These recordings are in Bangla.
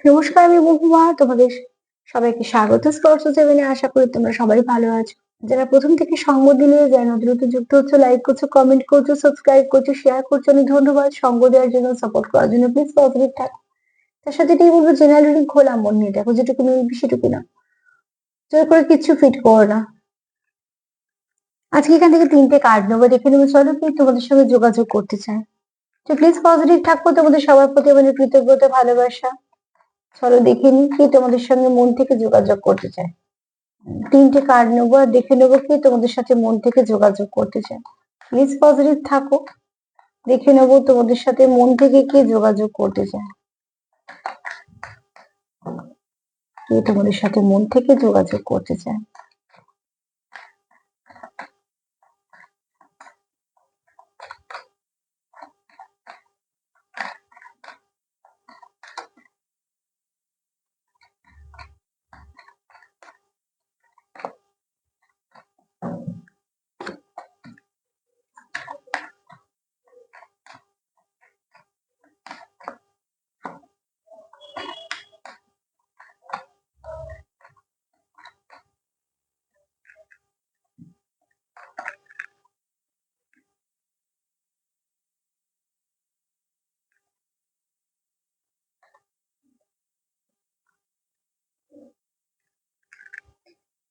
নমস্কার, আমি মহুয়া। তোমাদের সবাইকে স্বাগত স্পর্শ সেভেনে। আশা করি তোমরা সবাই ভালো আছো। যারা প্রথম থেকে সঙ্গ দিলে, যারা নতুন নতুন যুক্ত হচ্ছে, লাইক করছো, কমেন্ট করছো, সাবস্ক্রাইব করছো, শেয়ার করছো, অনেক ধন্যবাদ। সঙ্গ দেওয়ার জন্য, সাপোর্ট করার জন্য প্লিজ পজিটিভ থাকো। তার সাথে এটাই বলবো, জেনারেল রিডিং খোলা মন নিয়ে দেখো, যেটুকু মিলবে সেটুকু না, জোর করে কিচ্ছু ফিট করো না। আজকে এখান থেকে 3টে কার্ড নেবো, দেখে নেবো চলো কি তোমাদের সঙ্গে যোগাযোগ করতে চায়। তো প্লিজ পজিটিভ থাকবো। তোমাদের সবার প্রতি আমাদের কৃতজ্ঞতা, ভালোবাসা। চলো দেখে নি কি তোমাদের সঙ্গে মন থেকে যোগাযোগ করতে চায়। 3টে কার্ড নেবো আর দেখে নেবো কে তোমাদের সাথে মন থেকে যোগাযোগ করতে চায়। প্লিজ পজিটিভ থাকো। দেখে নেবো তোমাদের সাথে মন থেকে কে যোগাযোগ করতে চায়, কে তোমাদের সাথে মন থেকে যোগাযোগ করতে চায়।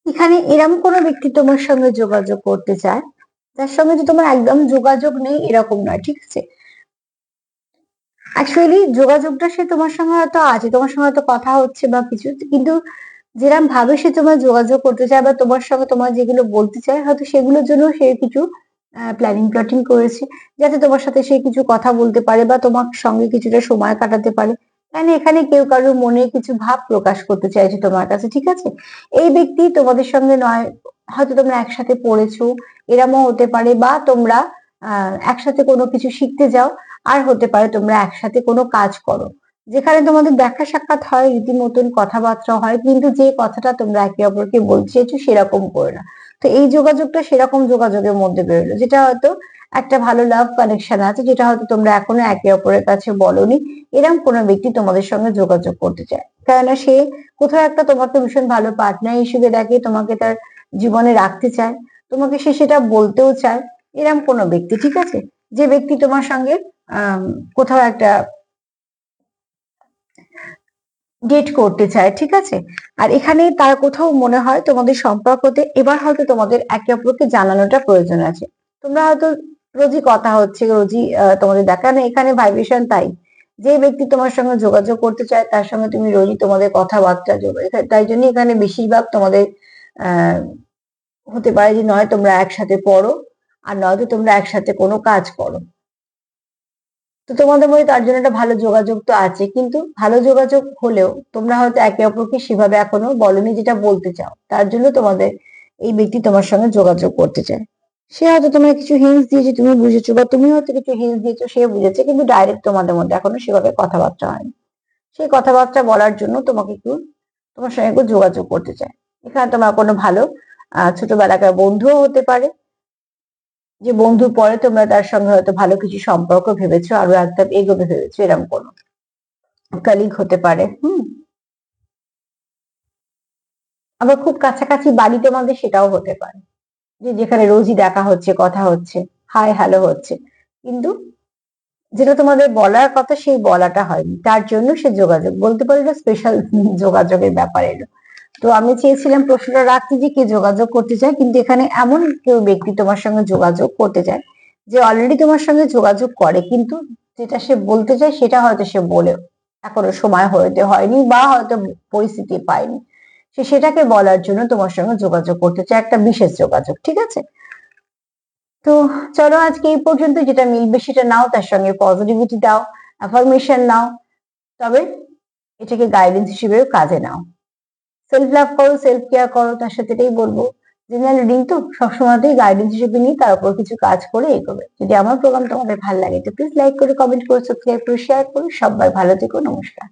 এখানে এরকম কোনো ব্যক্তি তোমার সঙ্গে যোগাযোগ করতে চায়, যার সঙ্গে যে তোমার একদম যোগাযোগ নেই এরকম নয়, ঠিক আছে। অ্যাকচুয়ালি যোগাযোগটা সে তোমার সঙ্গে হয়তো আছে, তোমার সঙ্গে হয়তো কথা হচ্ছে বা কিছু, কিন্তু যেরকম ভাবে সে তোমার যোগাযোগ করতে চায় বা তোমার সঙ্গে তোমার যেগুলো বলতে চায়, হয়তো সেগুলোর জন্য সে কিছু প্ল্যানিং প্লটিং করেছে, যাতে তোমার সাথে সে কিছু কথা বলতে পারে বা তোমার সঙ্গে কিছুটা সময় কাটাতে পারে। মানে এখানে কেউ কারোর মনে কিছু ভাব প্রকাশ করতে চাইছে তোমার কাছে, ঠিক আছে। এই ব্যক্তি তোমাদের সঙ্গে নয়, হয়তো তোমরা একসাথে পড়েছো, এরমও হতে পারে, বা তোমরা একসাথে কোনো কিছু শিখতে যাও, আর হতে পারে তোমরা একসাথে কোনো কাজ করো, যেখানে তোমাদের দেখা সাক্ষাৎ হয়, রীতিমতন কথাবার্তা হয়, কিন্তু যে কথাটা তোমরা একে অপরকে বলতে চাইছো সেরকম করে না। তো এই যোগাযোগটা সেরকম যোগাযোগের মধ্যে বেরোলো, যেটা হয়তো একটা ভালো লাভ কানেকশন আছে, যেটা হয়তো তোমরা এখনো একে অপরের কাছে বলনি। এরকম কোনো ব্যক্তি তোমাদের সঙ্গে যোগাযোগ করতে চায়, কেননা সে কোথাও একটা তোমাকে ভীষণ ভালো পার্টনার হিসেবে দেখে, তোমাকে তার জীবনে রাখতে চায়, তোমাকে সে সেটা বলতেও চায়। এরকম কোনো ব্যক্তি, ঠিক আছে, যে ব্যক্তি তোমার সঙ্গে কোথাও একটা ডেট করতে চায়, ঠিক আছে। আর এখানে তার কোথাও মনে হয় তোমাদের সম্পর্কতে এবার হয়তো তোমাদের একে অপরকে জানানোটা প্রয়োজন আছে। তোমরা হয়তো রোজই কথা হচ্ছে, রোজই তোমাদের দেখা নেই, এখানে ভাইব্রেশন তাই। যে ব্যক্তি তোমার সঙ্গে যোগাযোগ করতে চায় তার সঙ্গে তুমি রোজই তোমাদের কথাবার্তা তাই জন্য এখানে বেশিরভাগ তোমাদের আহ হতে পারে যে নয় তোমরা একসাথে পড়ো, আর নয়তো তোমরা একসাথে কোনো কাজ করো। তো তোমাদের মধ্যে তার জন্য একটা ভালো যোগাযোগ তো আছে, কিন্তু ভালো যোগাযোগ হলেও তোমরা হয়তো একে অপরকে সেভাবে এখনো বলনি যেটা বলতে চাও, তার জন্য তোমাদের এই ব্যক্তি তোমার সঙ্গে যোগাযোগ করতে চায়। সে হয়তো তোমার কিছু হিন্টস দিয়েছে, তুমি বুঝেছো, বা তুমি হয়তো কিছু হিন্টস দিয়েছো, সে বুঝেছে, কিন্তু ডাইরেক্ট তোমাদের মধ্যে এখনো সেভাবে কথাবার্তা হয়নি। সেই কথাবার্তা বলার জন্য তোমাকে একটু তোমার সঙ্গে একটু যোগাযোগ করতে চায়। এখানে তোমার কোনো ভালো ছোটবেলাকার বন্ধুও হতে পারে, যে বন্ধু পরে তোমরা তার সঙ্গে হয়তো ভালো কিছু সম্পর্ক ভেবেছো, আরো একদম এগোবে ভেবেছো, এরকম কোনো কলিগ হতে পারে। আবার খুব কাছাকাছি বাড়ি তোমাদের, সেটাও হতে পারে, যে যেখানে রোজই দেখা হচ্ছে, কথা হচ্ছে, হাই হ্যালো হচ্ছে, কিন্তু যেটা তোমাদের বলার কথা সেই বলাটা হয়নি, তার জন্য সে যোগাযোগ বলতে পারে, এটা স্পেশাল যোগাযোগের ব্যাপার এলো। তো আমি চেয়েছিলাম প্রশ্নটা রাখতে যে কে যোগাযোগ করতে চায়, কিন্তু এখানে এমন কেউ ব্যক্তি তোমার সঙ্গে যোগাযোগ করতে চায়, যে অলরেডি তোমার সঙ্গে যোগাযোগ করে, কিন্তু যেটা সে বলতে চায় সেটা হয়তো সে বলে এখনো সময় হতে হয়নি, বা হয়তো পরিস্থিতি পায়নি, সে সেটাকে বলার জন্য তোমার সঙ্গে যোগাযোগ করতে চায়, একটা বিশেষ যোগাযোগ, ঠিক আছে। তো চলো আজকে এই পর্যন্ত, যেটা মিলবে সেটা নাও, তার সঙ্গে পজিটিভিটি দাও, অ্যাফার্মেশন নাও, তবে এটাকে গাইডেন্স হিসেবেও কাজে নাও। সেলফ লাভ করো, সেলফ কেয়ার করো, তার সাথে এটাই বলবো। জেনারেল রিডিং তো সবসময়তেই গাইডেন্স হিসেবে নিয়ে তার উপর কিছু কাজ করে এগোবে। যদি আমার প্রোগ্রাম তোমাদের ভালো লাগে তো প্লিজ লাইক করে, কমেন্ট করে, সাবস্ক্রাইব করে, শেয়ার করো। সবাই ভালো থেকো, নমস্কার।